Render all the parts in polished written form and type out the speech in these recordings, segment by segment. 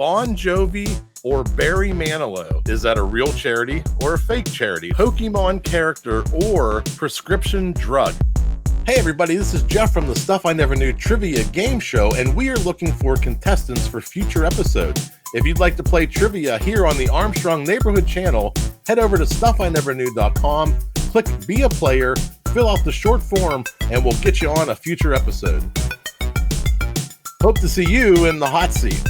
Bon Jovi or Barry Manilow? Is that a real charity or a fake charity? Pokemon character or prescription drug? Hey everybody, this is Jeff from the Stuff I Never Knew Trivia Game Show, and we are looking for contestants for future episodes. If you'd like to play trivia here on the Armstrong Neighborhood channel, head over to stuffineverknew.com, click Be a Player, fill out the short form, and we'll get you on a future episode. Hope to see you in the hot seat.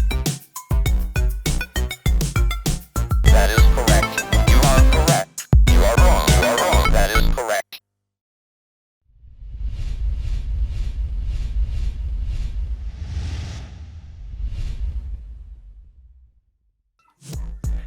That is correct. You are correct. You are wrong. You are wrong. That is correct.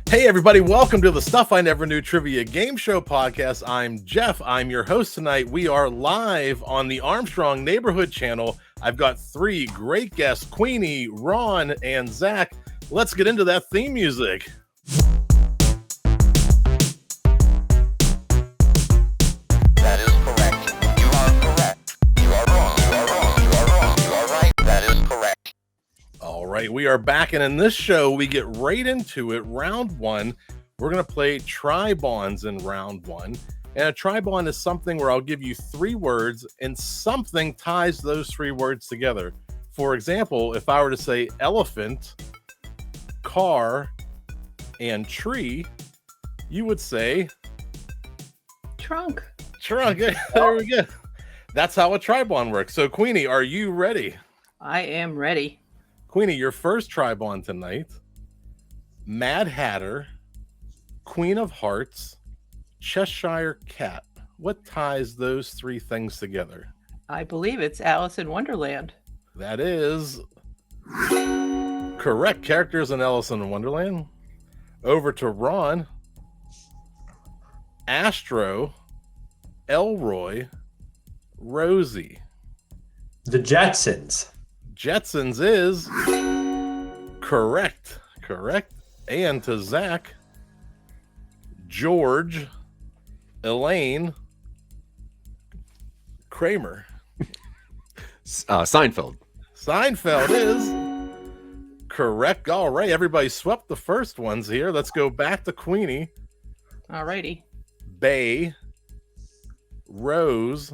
Hey everybody, welcome to the Stuff I Never Knew Trivia Game Show podcast. I'm Jeff. I'm your host tonight. We are live on the Armstrong Neighborhood channel. I've got three great guests, Queenie, Ron, and Zack. Let's get into that theme music. That is correct. You are correct. You are wrong. You are wrong. You are wrong. You are right. That is correct. All right, we are back, and in this show, we get right into it. Round one, we're going to play Tri-Bonds in round one. And a Tri-Bond is something where I'll give you three words, and something ties those three words together. For example, if I were to say elephant, car, and tree, you would say Trunk. trunk. There we go. That's how a Tri-Bond works. So, Queenie, are you ready? I am ready. Queenie, your first Tri-Bond tonight. Mad Hatter, Queen of Hearts, Cheshire Cat. What ties those three things together? I believe it's Alice in Wonderland. That is correct. Characters in Alice in Wonderland. Over to Ron. Astro, Elroy, Rosie. The Jetsons. Jetsons is correct. Correct. And to Zack, George, Elaine, Kramer. Seinfeld. Seinfeld is correct. All right, everybody swept the first ones here. Let's go back to Queenie. Alrighty. Bay, Rose,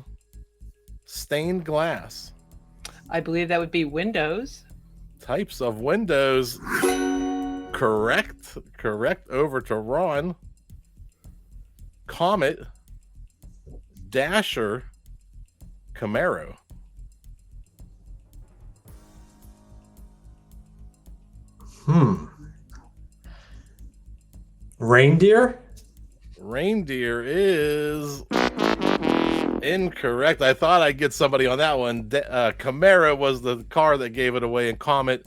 Stained Glass. I believe that would be Windows. Types of windows. Correct. Correct. Over to Ron. Comet, Dasher, Camaro. Reindeer? Reindeer is incorrect. I thought I'd get somebody on that one. Camaro was the car that gave it away, and Comet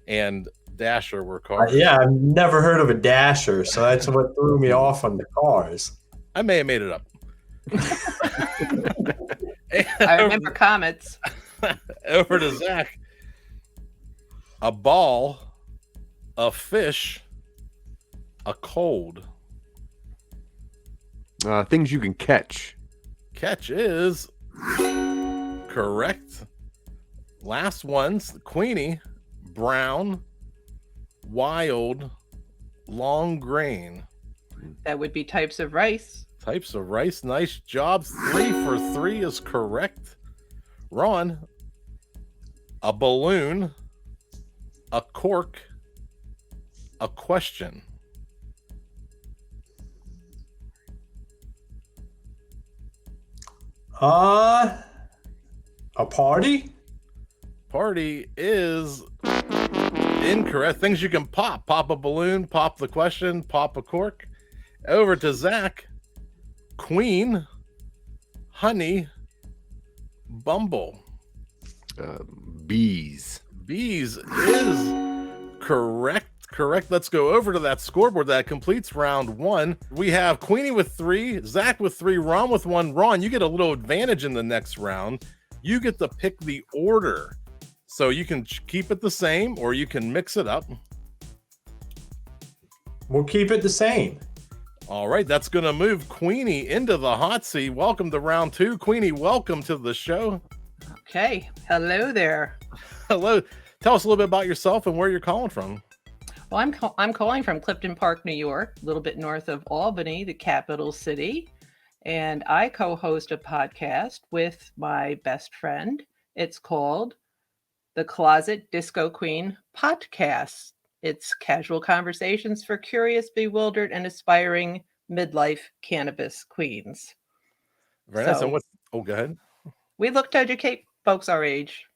and Dasher were cars. Yeah, I've never heard of a Dasher, so that's what threw me off on the cars. I may have made it up. I remember Comets. Over to Zack. A ball, a fish, a cold. Things you can catch. Catch is correct. Last ones, Queenie, brown, wild, long grain. That would be types of rice. Types of rice. Nice job. 3 for 3 is correct. Ron, a balloon, a cork, a question. A party? Party is incorrect. Things you can pop. Pop a balloon, pop the question, pop a cork. Over to Zack. Queen, honey, bumble. Bees. Bees is correct. Correct. Let's go over to that scoreboard. That completes round one. We have Queenie with 3, Zack with 3, Ron with 1. Ron, you get a little advantage in the next round. You get to pick the order. So you can keep it the same or you can mix it up. We'll keep it the same. All right, that's going to move Queenie into the hot seat. Welcome to round 2. Queenie, welcome to the show. Okay. Hello there. Hello. Tell us a little bit about yourself and where you're calling from. Well, I'm calling from Clifton Park, New York, a little bit north of Albany, the capital city, and I co-host a podcast with my best friend. It's called the Closet Disco Queen Podcast. It's casual conversations for curious, bewildered, and aspiring midlife cannabis queens. Very nice. So- And what? Oh, go ahead. We look to educate folks our age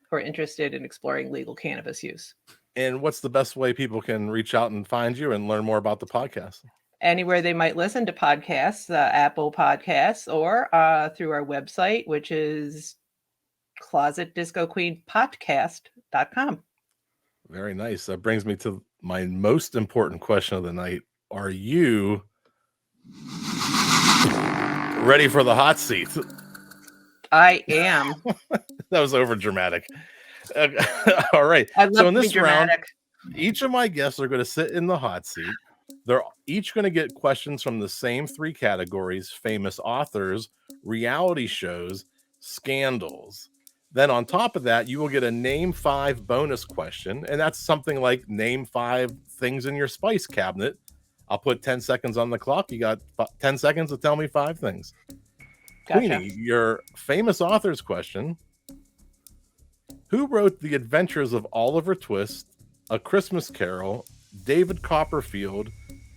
who are interested in exploring legal cannabis use. And what's the best way people can reach out and find you and learn more about the podcast? Anywhere they might listen to podcasts, Apple Podcasts, or through our website, which is closetdiscoqueenpodcast.com. Very nice. That brings me to my most important question of the night. Are you ready for the hot seat? I am. That was over dramatic. All right. I love So in to be this round, dramatic. each of my guests are going to sit in the hot seat. They're each going to get questions from the same three categories: famous authors, reality shows, scandals. Then on top of that, you will get a name 5 bonus question. And that's something like name 5 things in your spice cabinet. I'll put 10 seconds on the clock. You got 10 seconds to tell me 5 things. Gotcha. Queenie, your famous authors question. Who wrote The Adventures of Oliver Twist, A Christmas Carol, David Copperfield,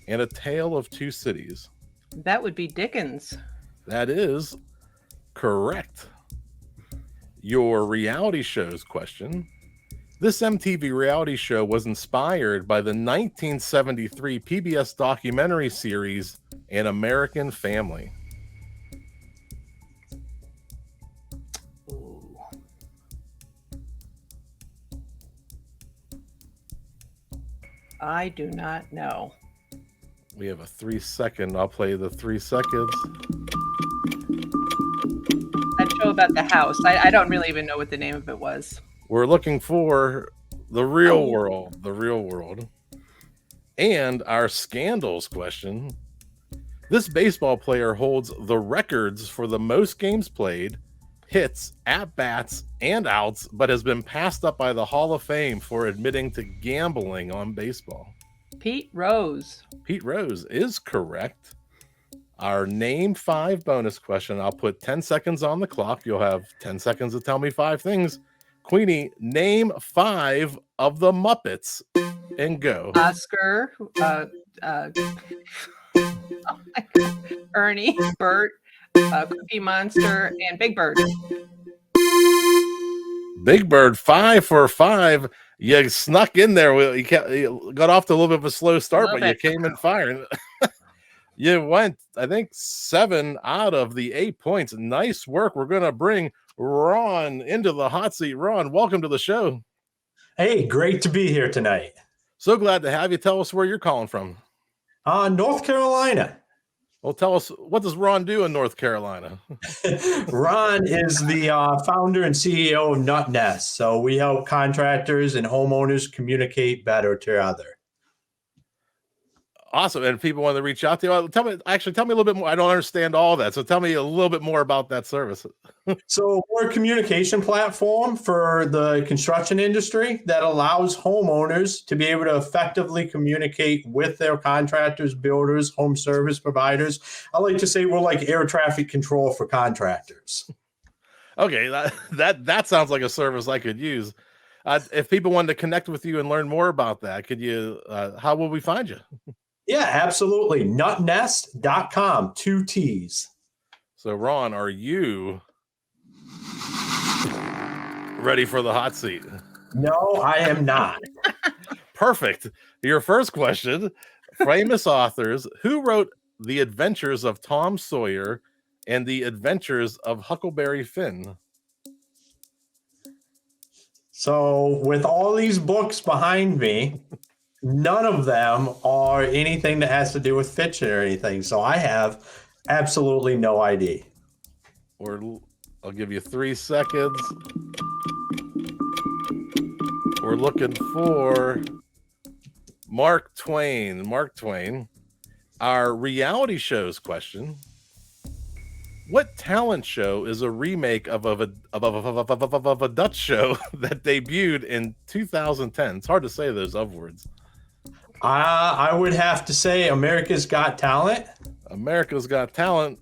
and A Tale of Two Cities? That would be Dickens. That is correct. Your reality shows question. This MTV reality show was inspired by the 1973 PBS documentary series An American Family. Ooh. I do not know. We have a 3-second. I'll play the 3 seconds. That show about the house. I don't really even know what the name of it was. We're looking for the real world, the real world. And our scandals question. This baseball player holds the records for the most games played, hits, at-bats, and outs, but has been passed up by the Hall of Fame for admitting to gambling on baseball. Pete Rose. Pete Rose is correct. Our name 5 bonus question. I'll put 10 seconds on the clock. You'll have 10 seconds to tell me 5 things. Queenie, name 5 of the Muppets and go. Oscar. Ernie. Bert. Cookie Monster. And Big Bird. Big Bird, 5 for 5. You snuck in there. You got off to a little bit of a slow start, but you came in firing. You went, I think, 7 out of the 8 points. Nice work. We're going to bring Ron into the hot seat. Ron, welcome to the show. Hey, great to be here tonight. So glad to have you. Tell us where you're calling from. North Carolina. Well, tell us, what does Ron do in North Carolina? Ron is the founder and CEO of Nut Nest. So we help contractors and homeowners communicate better together. Awesome. And if people want to reach out to you, tell me a little bit more. I don't understand all that. So tell me a little bit more about that service. So we're a communication platform for the construction industry that allows homeowners to be able to effectively communicate with their contractors, builders, home service providers. I like to say we're like air traffic control for contractors. Okay, that sounds like a service I could use. If people wanted to connect with you and learn more about that, could you? How will we find you? Yeah, absolutely. Nutnest.com, 2 T's. So, Ron, are you ready for the hot seat? No, I am not. Perfect. Your first question, famous authors. Who wrote The Adventures of Tom Sawyer and The Adventures of Huckleberry Finn? So with all these books behind me, none of them are anything that has to do with fiction or anything. So I have absolutely no idea. Or I'll give you 3 seconds. We're looking for Mark Twain. Mark Twain. Our reality shows question. What talent show is a remake of a Dutch show that debuted in 2010? It's hard to say those of words. I would have to say America's Got Talent. America's Got Talent.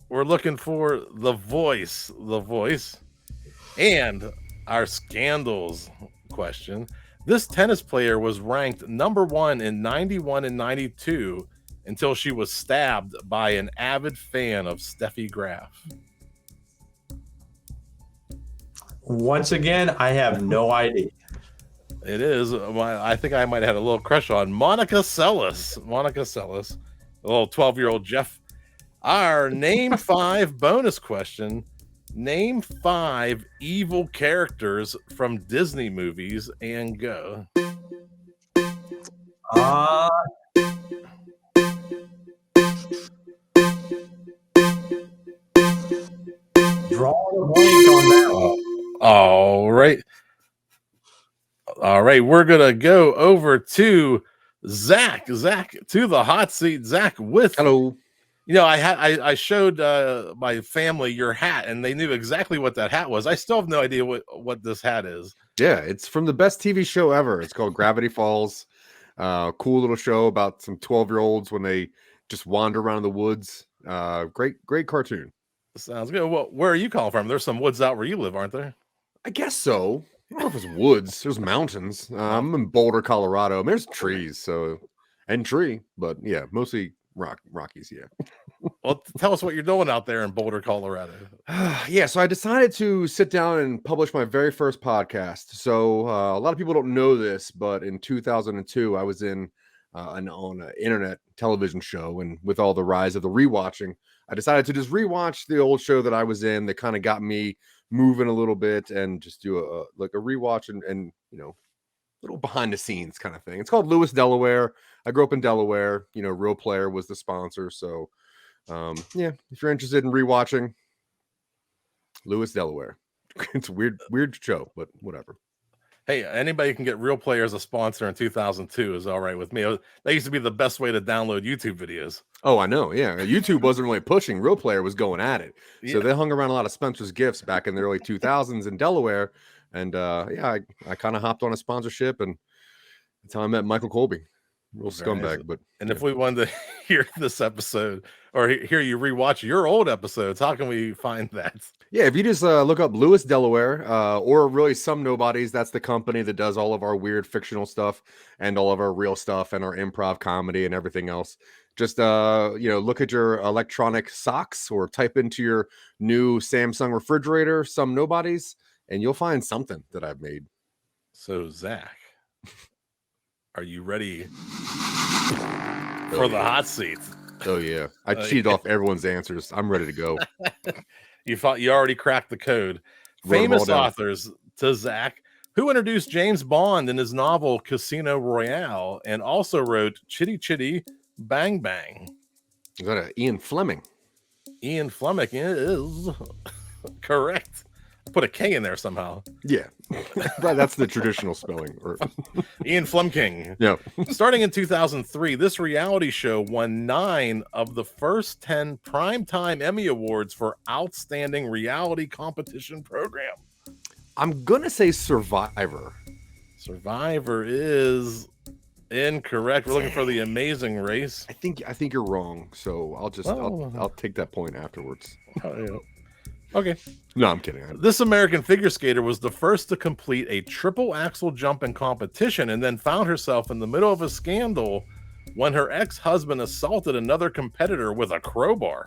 We're looking for The Voice. The Voice. And our scandals question. This tennis player was ranked number 1 in 91 and 92 until she was stabbed by an avid fan of Steffi Graf. Once again, I have no idea. It is. I think I might have had a little crush on Monica Seles. Monica Seles, a little 12-year-old Jeff. Our name 5 bonus question. Name 5 evil characters from Disney movies and go. Drawing a blank on that one. All right. We're going to go over to Zack. Zack, to the hot seat. Zack, with... Hello. You know, I showed my family your hat, and they knew exactly what that hat was. I still have no idea what this hat is. Yeah, it's from the best TV show ever. It's called Gravity Falls. Cool little show about some 12-year-olds when they just wander around the woods. Great cartoon. Sounds good. Well, where are you calling from? There's some woods out where you live, aren't there? I guess so. I don't know if it's woods. There's mountains. I'm in Boulder, Colorado. I mean, there's trees, but yeah, mostly Rockies. Yeah. Well, tell us what you're doing out there in Boulder, Colorado. Yeah, so I decided to sit down and publish my very first podcast. So a lot of people don't know this, but in 2002, I was on an internet television show, and with all the rise of the rewatching, I decided to just rewatch the old show that I was in that kind of got me moving a little bit, and just do a rewatch and little behind the scenes kind of thing. It's called Lewis, Delaware. I grew up in Delaware. Real Player was the sponsor, so. Yeah, if you're interested in rewatching Lewis, Delaware, it's a weird show, but whatever. Hey, anybody can get Real Player as a sponsor in 2002 is all right with me. That used to be the best way to download YouTube videos. Oh, I know. Yeah, YouTube wasn't really pushing. Real Player was going at it. Yeah. So they hung around a lot of Spencer's Gifts back in the early 2000s in Delaware, and I kind of hopped on a sponsorship, and that's how I met Michael Colby. Real scumbag, but if we wanted to hear this episode or hear you rewatch your old episodes, how can we find that? Yeah, if you just look up Lewis, Delaware, or really Some Nobodies, that's the company that does all of our weird fictional stuff and all of our real stuff and our improv comedy and everything else. Just look at your electronic socks or type into your new Samsung refrigerator Some Nobodies, and you'll find something that I've made. So Zach, are you ready for the hot seat? Oh yeah, I cheated off everyone's answers. I'm ready to go. You thought you already cracked the code. Famous authors to Zach, who introduced James Bond in his novel Casino Royale, and also wrote Chitty Chitty Bang Bang. Is that Ian Fleming? Ian Fleming is correct. Put a K in there somehow. Yeah, that's the traditional spelling. Ian Flemking. Yeah. Starting in 2003, this reality show won 9 of the first 10 Primetime Emmy Awards for Outstanding Reality Competition Program. I'm gonna say Survivor. Survivor is incorrect. We're looking for The Amazing Race. I think you're wrong. So I'll take that point afterwards. Oh, yeah. Okay. No, I'm kidding. This American figure skater was the first to complete a triple axel jump in competition, and then found herself in the middle of a scandal when her ex-husband assaulted another competitor with a crowbar.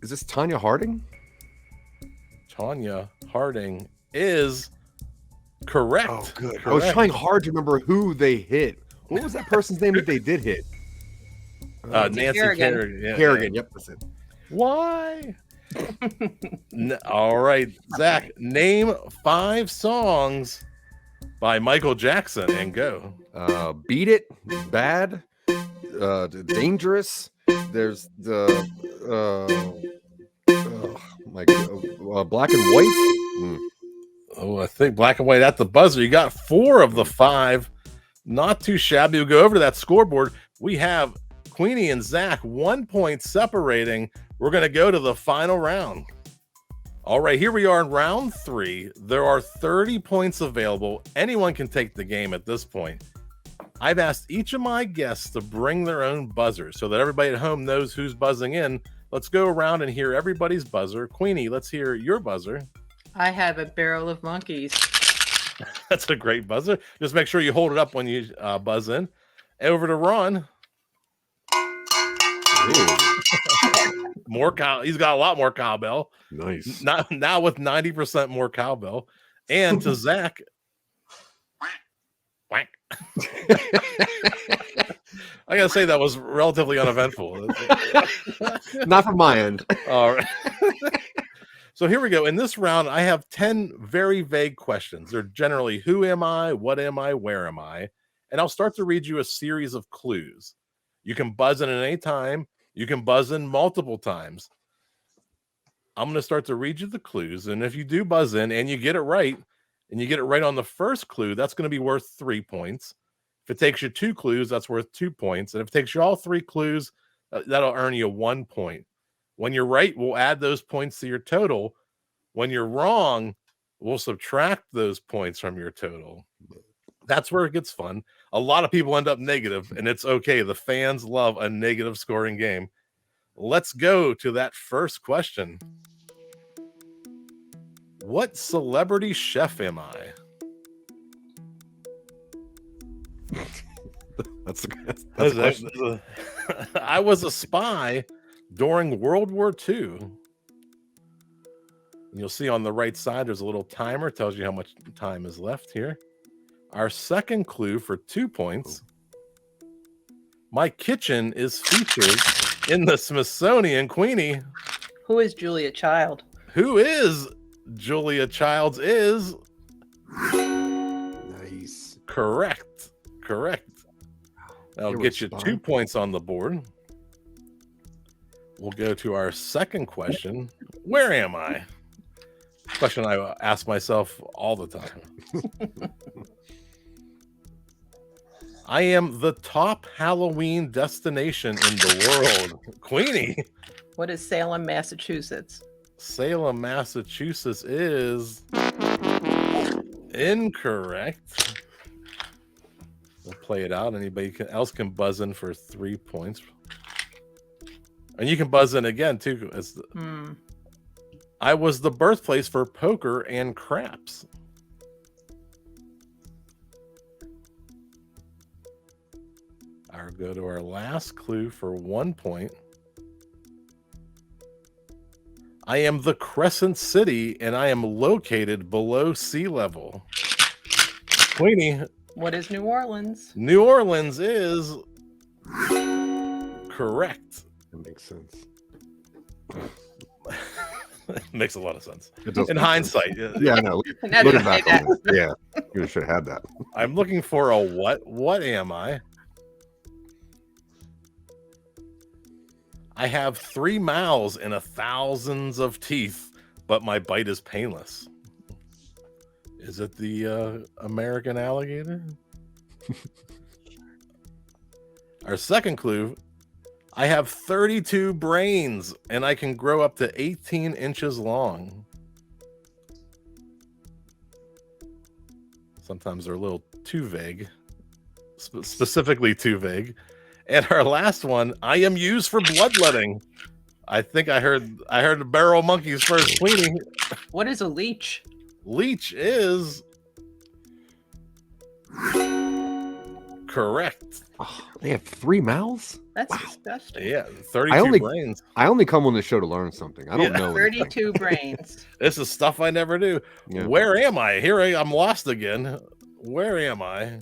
Is this Tanya Harding? Tanya Harding is correct. Oh, good. Correct. I was trying hard to remember who they hit. What was that person's name that they did hit? Nancy Kerrigan. Yeah, Kerrigan, yep, that's it. Why? All right, Zach, name 5 songs by Michael Jackson and go. Beat It, Bad, Dangerous. There's the Black and White. Oh, I think Black and White at the buzzer. You got 4 of the 5. Not too shabby. We'll go over to that scoreboard. We have Queenie and Zach 1 point separating. We're going to go to the final round. All right, here we are in round 3. There are 30 points available. Anyone can take the game at this point. I've asked each of my guests to bring their own buzzer so that everybody at home knows who's buzzing in. Let's go around and hear everybody's buzzer. Queenie, let's hear your buzzer. I have a barrel of monkeys. That's a great buzzer. Just make sure you hold it up when you buzz in. Over to Ron. More cow. He's got a lot more cowbell. Nice. Now with 90% more cowbell. And to Zach. Whack. I gotta say that was relatively uneventful. Not from my end. All right. So here we go. In this round, I have 10 very vague questions. They're generally who am I, what am I, where am I? And I'll start to read you a series of clues. You can buzz in at any time. You can buzz in multiple times. I'm going to start to read you the clues. And if you do buzz in and you get it right, and you get it right on the first clue, that's going to be worth 3 points. If it takes you 2 clues, that's worth 2 points. And if it takes you all 3 clues, that'll earn you 1 point. When you're right, we'll add those points to your total. When you're wrong, we'll subtract those points from your total. That's where it gets fun. A lot of people end up negative, and it's okay. The fans love a negative scoring game. Let's go to that first question. What celebrity chef am I? That's a question. I was a spy during World War II. And you'll see on the right side, there's a little timer, tells you how much time is left here. Our second clue for 2 points. My kitchen is featured in the Smithsonian. Queenie. Who is Julia Child? Who is Julia Childs is Nice. correct. That'll get you 2 points on the board. We'll go to our second question. Where am I? Question I ask myself all the time. I am the top Halloween destination in the world. Queenie. What is Salem, Massachusetts? Salem, Massachusetts is incorrect. We'll play it out. Anybody else can buzz in for 3 points. And you can buzz in again, too. I was the birthplace for poker and craps. I'll go to our last clue for 1 point. I am the Crescent City, and I am located below sea level. Queenie. What is New Orleans? New Orleans is correct. That makes sense. Makes a lot of sense. In hindsight. Yeah, I know. Looking back on this, yeah, you should have had that. I'm looking for a what? What am I? I have 3 mouths and thousands of teeth, but my bite is painless. Is it the American alligator? Our second clue. I have 32 brains, and I can grow up to 18 inches long. Sometimes they're a little too vague, specifically too vague. And our last one, I am used for bloodletting. I think I heard the barrel monkeys first. Queenie. What is a leech? Leech is correct. Oh, they have 3 mouths? That's disgusting. Yeah, 32 brains. I only come on the show to learn something. I don't know. 32 brains. This is stuff I never do. Yeah. Where am I? I'm lost again. Where am I?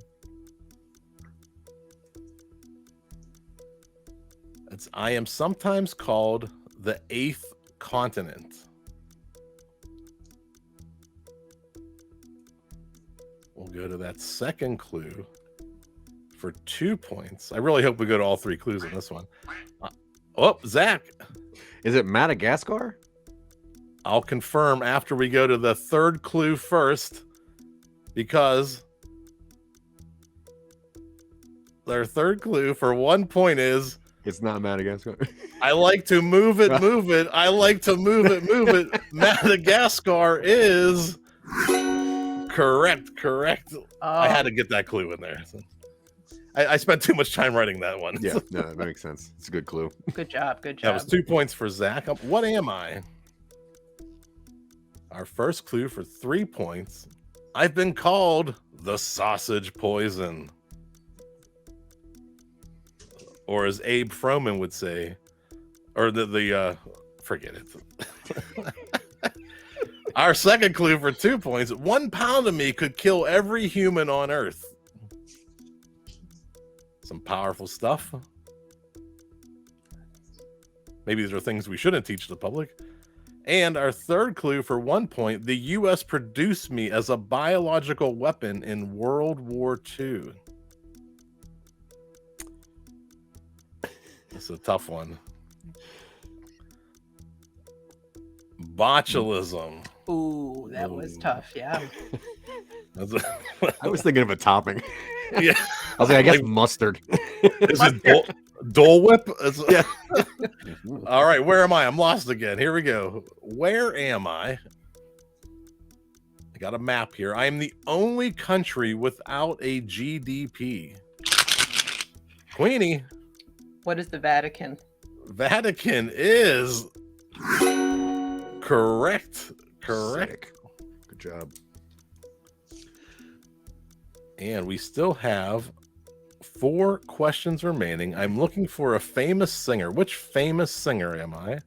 I am sometimes called the 8th continent. We'll go to that second clue for 2 points. I really hope we go to all 3 clues in this one. Zach. Is it Madagascar? I'll confirm after we go to the third clue first, because their third clue for 1 point is It's not Madagascar. I like to move it, move it. I like to move it, move it. Madagascar is correct. I had to get that clue in there. I spent too much time writing that one. Yeah, no, that makes sense. It's a good clue. Good job. Good That job. was 2 points for Zach. What am I? Our first clue for 3 points. I've been called the sausage poison. Or as Abe Froman would say, or forget it. Our second clue for 2 points. 1 pound of me could kill every human on Earth. Some powerful stuff. Maybe these are things we shouldn't teach the public. And our third clue for 1 point, the U.S. produced me as a biological weapon in World War II. It's a tough one. Botulism. Ooh, that was tough. Yeah. I was thinking of a topping. Yeah. I was like, I guess mustard. Is it Dole Whip? Yeah. All right, where am I? I'm lost again. Here we go. Where am I? I got a map here. I am the only country without a GDP. Queenie. What is the Vatican? Vatican is correct. Sick. Good job. And we still have 4 questions remaining. I'm looking for a famous singer. Which famous singer am I?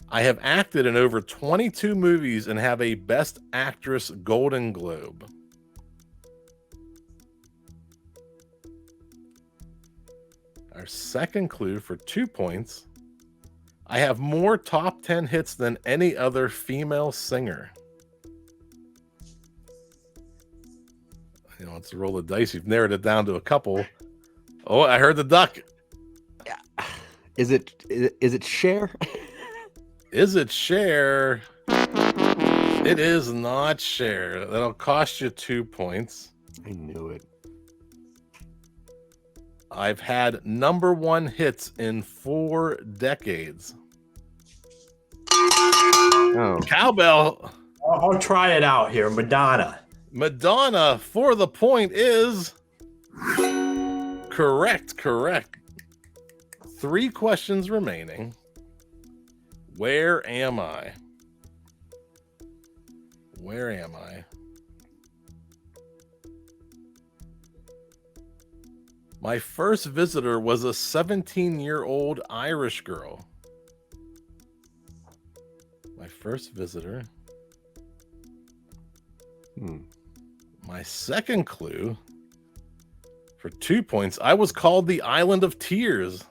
I have acted in over 22 movies and have a Best Actress Golden Globe. Our second clue for 2 points. I have more top 10 hits than any other female singer. You know, let's roll the dice. You've narrowed it down to a couple. Oh, I heard the duck. Is it Cher? Is it Cher? It is not Cher. That'll cost you 2 points. I knew it. I've had #1 hits in 4 decades. Oh, Cowbell. I'll try it out here. Madonna. Madonna for the point is correct. 3 questions remaining. Where am I? Where am I? My first visitor was a 17-year-old Irish girl. My first visitor. My second clue for 2 points. I was called the Island of Tears.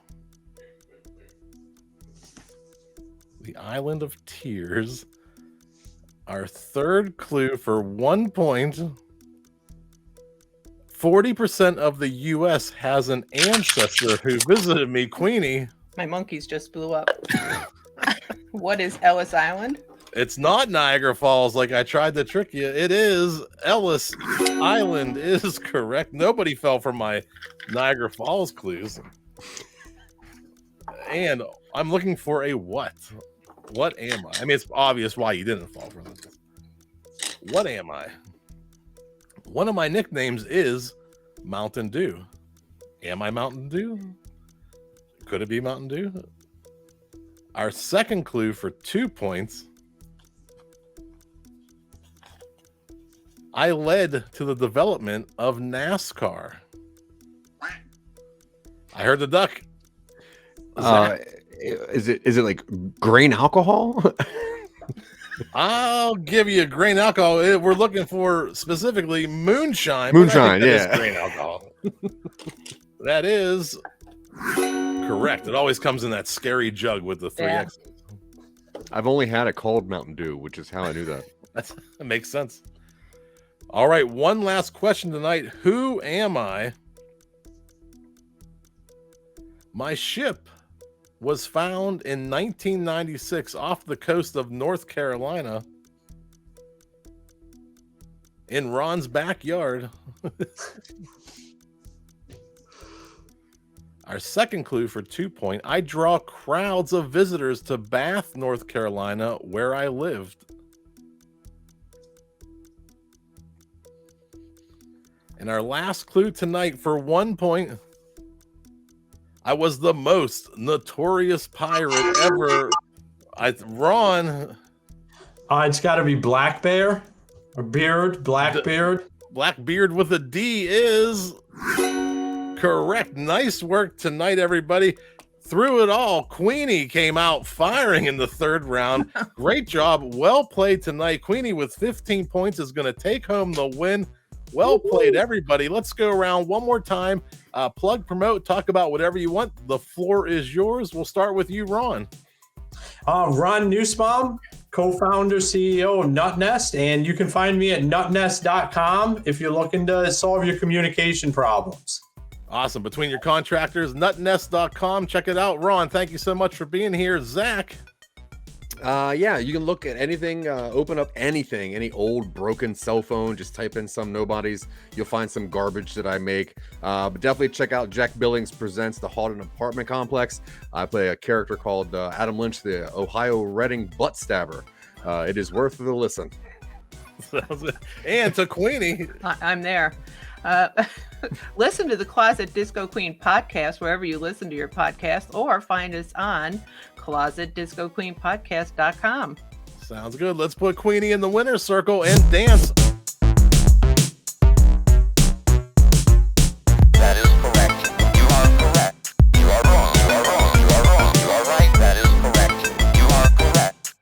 The Island of Tears. Our third clue for 1 point. 40% of the U.S. has an ancestor who visited me, Queenie. My monkeys just blew up. What is Ellis Island? It's not Niagara Falls like I tried to trick you. It is Ellis Island is correct. Nobody fell for my Niagara Falls clues. And I'm looking for a what? What am I? I mean, it's obvious why you didn't fall for this. What am I? One of my nicknames is Mountain Dew. Am I Mountain Dew? Could it be Mountain Dew? Our second clue for 2 points. I led to the development of NASCAR. I heard the duck. Is it like grain alcohol? I'll give you grain alcohol. We're looking for specifically moonshine. Moonshine, but I think yeah. that is grain alcohol. That is correct. It always comes in that scary jug with the 3 X's. I've only had it called Mountain Dew, which is how I knew that. That makes sense. All right, one last question tonight. Who am I? My ship was found in 1996 off the coast of North Carolina. in Ron's backyard. Our second clue for 2 point, I draw crowds of visitors to Bath, North Carolina, where I lived. And our last clue tonight for 1 point, I was the most notorious pirate ever. Ron. It's got to be Black Bear or Beard, Blackbeard. Blackbeard with a D is correct. Nice work tonight, everybody. Through it all, Queenie came out firing in the third round. Great job. Well played tonight. Queenie with 15 points is going to take home the win. Well played, everybody. Let's go around one more time. Plug, promote, talk about whatever you want. The floor is yours. We'll start with you, Ron. Ron Nussbaum, co-founder, CEO of NutNest, and you can find me at nutnest.com if you're looking to solve your communication problems. Awesome. Between your contractors, nutnest.com. Check it out. Ron, thank you so much for being here. Zach. Yeah, you can look at anything, open up anything, any old broken cell phone, just type in some nobodies. You'll find some garbage that I make. But definitely check out Jack Billings Presents The Haunted Apartment Complex. I play a character called Adam Lynch, the Ohio Reading Butt Stabber. It is worth the listen. And to Queenie. I'm there. Listen to the Closet Disco Queen podcast wherever you listen to your podcast, or find us on closetdiscoqueenpodcast.com. Sounds good. Let's put Queenie in the winner's circle and dance. That is correct. You are correct. You are wrong. You are wrong. You are wrong. You are right. That is correct. You are correct.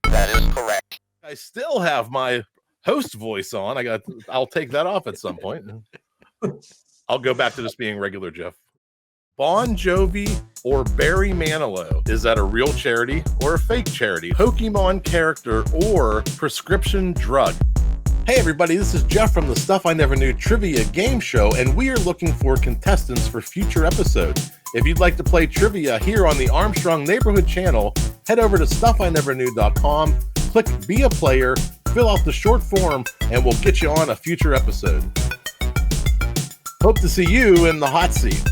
That is correct. I still have my host voice on. I'll take that off at some point. I'll go back to just being regular Jeff. Bon Jovi or Barry Manilow, is that a real charity or a fake charity? Pokemon character or prescription drug? Hey everybody, this is Jeff from the Stuff I Never Knew trivia game show, and we are looking for contestants for future episodes. If you'd like to play trivia here on the Armstrong Neighborhood channel, head over to stuffineverknew.com, click Be a Player, fill out the short form, and we'll get you on a future episode. Hope to see you in the hot seat.